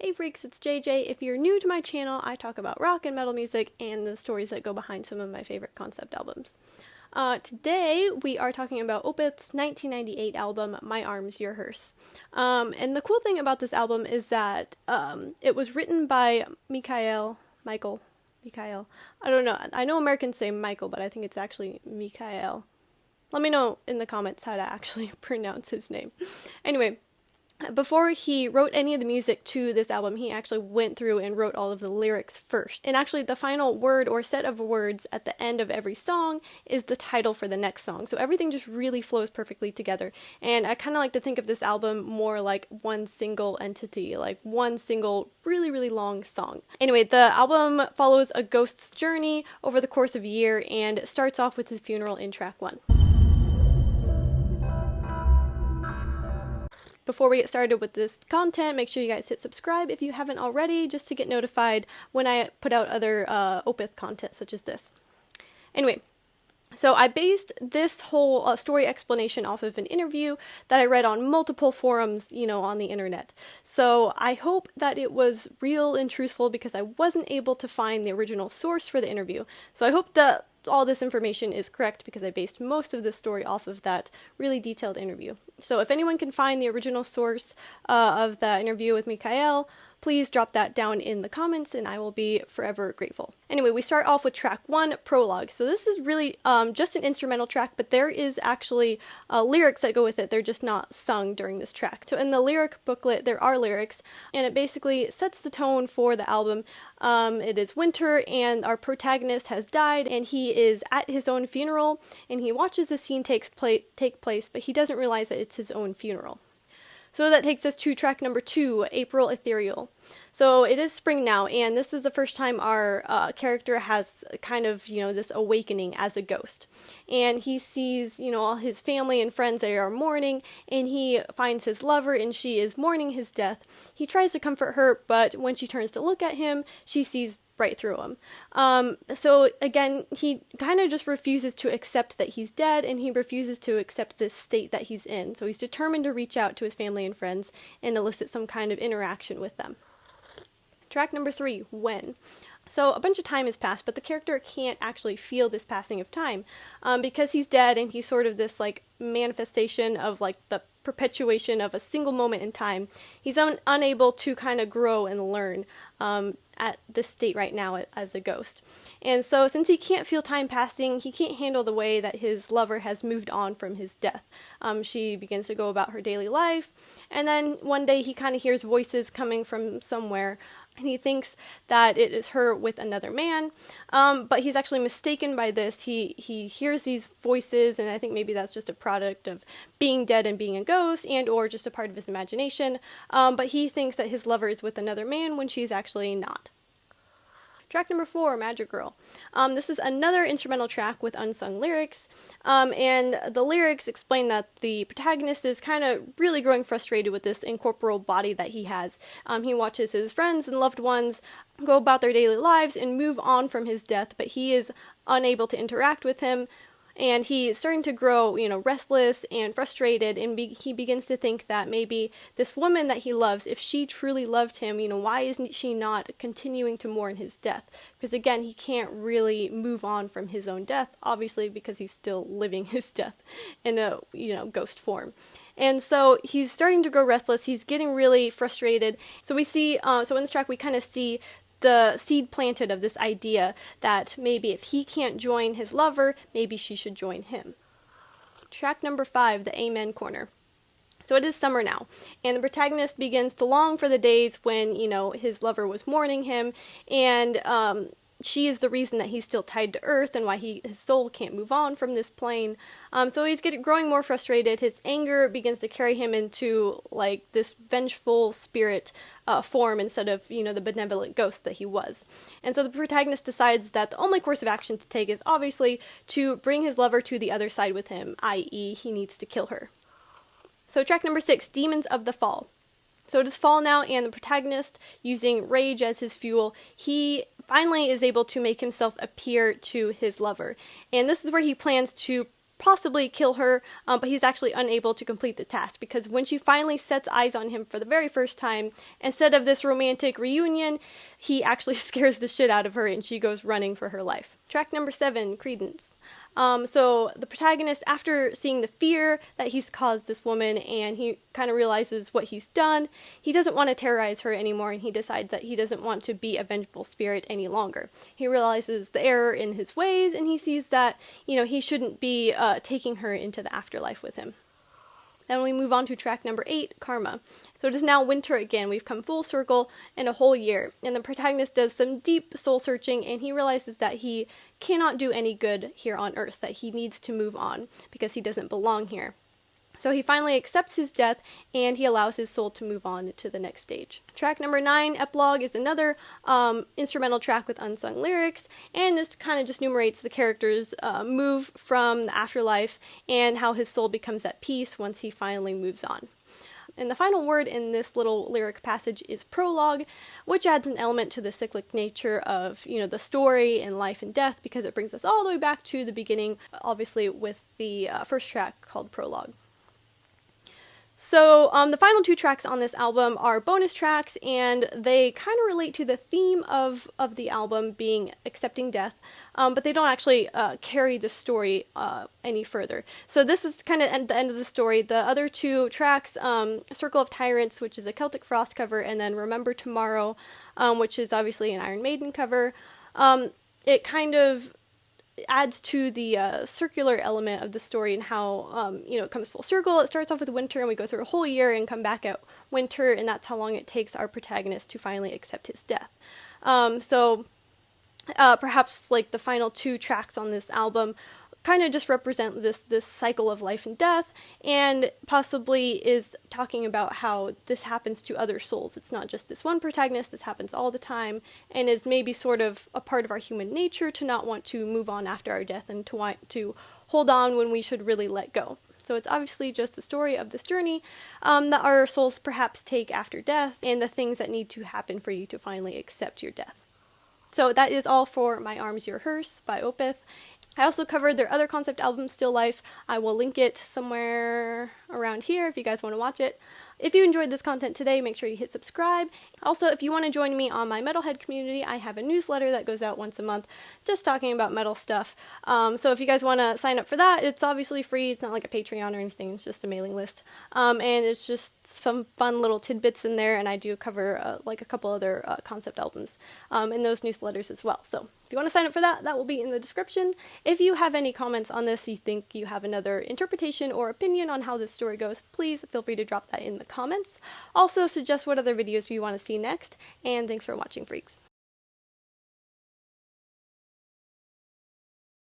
Hey freaks, it's JJ. If you're new to my channel, I talk about rock and metal music and the stories that go behind some of my favorite concept albums. Today, we are talking about Opeth's 1998 album, My Arms Your Hearse. And the cool thing about this album is that it was written by Michael. I don't know. I know Americans say Michael, but I think it's actually Michael. Let me know in the comments how to actually pronounce his name. Anyway, before he wrote any of the music to this album, he actually went through and wrote all of the lyrics first. And actually, the final word or set of words at the end of every song is the title for the next song. So everything just really flows perfectly together. And I kind of like to think of this album more like one single entity, like one single really, really long song. Anyway, the album follows a ghost's journey over the course of a year and starts off with his funeral in track 1. Before we get started with this content, make sure you guys hit subscribe if you haven't already, just to get notified when I put out other Opeth content such as this. Anyway, so I based this whole story explanation off of an interview that I read on multiple forums, on the internet. So I hope that it was real and truthful because I wasn't able to find the original source for the interview. So I hope that all this information is correct because I based most of this story off of that really detailed interview. So if anyone can find the original source of that interview with Michael, please drop that down in the comments and I will be forever grateful. Anyway, we start off with track 1, Prologue. So this is really just an instrumental track, but there is actually lyrics that go with it. They're just not sung during this track. So in the lyric booklet, there are lyrics, and it basically sets the tone for the album. It is winter, and our protagonist has died, and he is at his own funeral, and he watches the scene take place, but he doesn't realize that it's his own funeral. So that takes us to track number 2, April Ethereal. So it is spring now, and this is the first time our character has kind of, this awakening as a ghost. And he sees, all his family and friends, they are mourning, and he finds his lover, and she is mourning his death. He tries to comfort her, but when she turns to look at him, she sees right through him. So again, he kind of just refuses to accept that he's dead, and he refuses to accept this state that he's in. So he's determined to reach out to his family and friends and elicit some kind of interaction with them. Track number 3, When. So a bunch of time has passed, but the character can't actually feel this passing of time because he's dead, and he's sort of this manifestation of the perpetuation of a single moment in time. He's unable to kind of grow and learn at this state right now as a ghost. And so since he can't feel time passing, he can't handle the way that his lover has moved on from his death. She begins to go about her daily life, and then one day he kind of hears voices coming from somewhere, and he thinks that it is her with another man, but he's actually mistaken by this. He hears these voices, and I think maybe that's just a product of being dead and being a ghost, and or just a part of his imagination, but he thinks that his lover is with another man when she's actually not. Track number 4, Magic Girl. This is another instrumental track with unsung lyrics, and the lyrics explain that the protagonist is kind of really growing frustrated with this incorporeal body that he has. He watches his friends and loved ones go about their daily lives and move on from his death, but he is unable to interact with him. And he's starting to grow, restless and frustrated, and he begins to think that maybe this woman that he loves, if she truly loved him, why isn't she not continuing to mourn his death? Because again, he can't really move on from his own death, obviously because he's still living his death in a, ghost form. And so he's starting to grow restless, he's getting really frustrated. So we see, so in this track we kind of see the seed planted of this idea that maybe if he can't join his lover, maybe she should join him. Track number 5, the Amen Corner. So it is summer now, and the protagonist begins to long for the days when, his lover was mourning him, and she is the reason that he's still tied to earth and why his soul can't move on from this plane. So he's growing more frustrated. His anger begins to carry him into this vengeful spirit form instead of, the benevolent ghost that he was. And so the protagonist decides that the only course of action to take is obviously to bring his lover to the other side with him, i.e. he needs to kill her. So track number 6, Demons of the Fall. So it is fall now, and the protagonist, using rage as his fuel, he finally is able to make himself appear to his lover. And this is where he plans to possibly kill her, but he's actually unable to complete the task because when she finally sets eyes on him for the very first time, instead of this romantic reunion, he actually scares the shit out of her and she goes running for her life. Track number 7, Credence. So the protagonist, after seeing the fear that he's caused this woman and he kind of realizes what he's done, he doesn't want to terrorize her anymore and he decides that he doesn't want to be a vengeful spirit any longer. He realizes the error in his ways and he sees that, he shouldn't be taking her into the afterlife with him. Then we move on to track number 8, Karma. So it is now winter again. We've come full circle in a whole year. And the protagonist does some deep soul searching and he realizes that he cannot do any good here on Earth, that he needs to move on because he doesn't belong here. So he finally accepts his death and he allows his soul to move on to the next stage. Track number 9, Eplog, is another instrumental track with unsung lyrics, and this kind of just enumerates the character's move from the afterlife and how his soul becomes at peace once he finally moves on. And the final word in this little lyric passage is Prologue, which adds an element to the cyclic nature of, the story and life and death, because it brings us all the way back to the beginning, obviously with the first track called Prologue. So the final 2 tracks on this album are bonus tracks, and they kind of relate to the theme of the album being accepting death, but they don't actually carry the story any further. So this is kind of at the end of the story. The other 2 tracks, Circle of Tyrants, which is a Celtic Frost cover, and then Remember Tomorrow, which is obviously an Iron Maiden cover, it kind of adds to the circular element of the story and how, it comes full circle. It starts off with winter and we go through a whole year and come back at winter, and that's how long it takes our protagonist to finally accept his death. Perhaps like the final 2 tracks on this album kind of just represent this cycle of life and death, and possibly is talking about how this happens to other souls. It's not just this one protagonist, this happens all the time, and is maybe sort of a part of our human nature to not want to move on after our death and to want to hold on when we should really let go. So it's obviously just the story of this journey that our souls perhaps take after death, and the things that need to happen for you to finally accept your death. So that is all for my Arms Your Hearse by Opeth. I also covered their other concept album, Still Life. I will link it somewhere around here if you guys want to watch it. If you enjoyed this content today, make sure you hit subscribe. Also, if you want to join me on my metalhead community, I have a newsletter that goes out once a month just talking about metal stuff. So if you guys want to sign up for that, it's obviously free. It's not like a Patreon or anything. It's just a mailing list. And it's just some fun little tidbits in there, and I do cover like a couple other concept albums in those newsletters as well. So if you want to sign up for that, that will be in the description. If you have any comments on this, you think you have another interpretation or opinion on how this story goes, please feel free to drop that in the comments. Also, suggest what other videos you want to see next, and thanks for watching, freaks.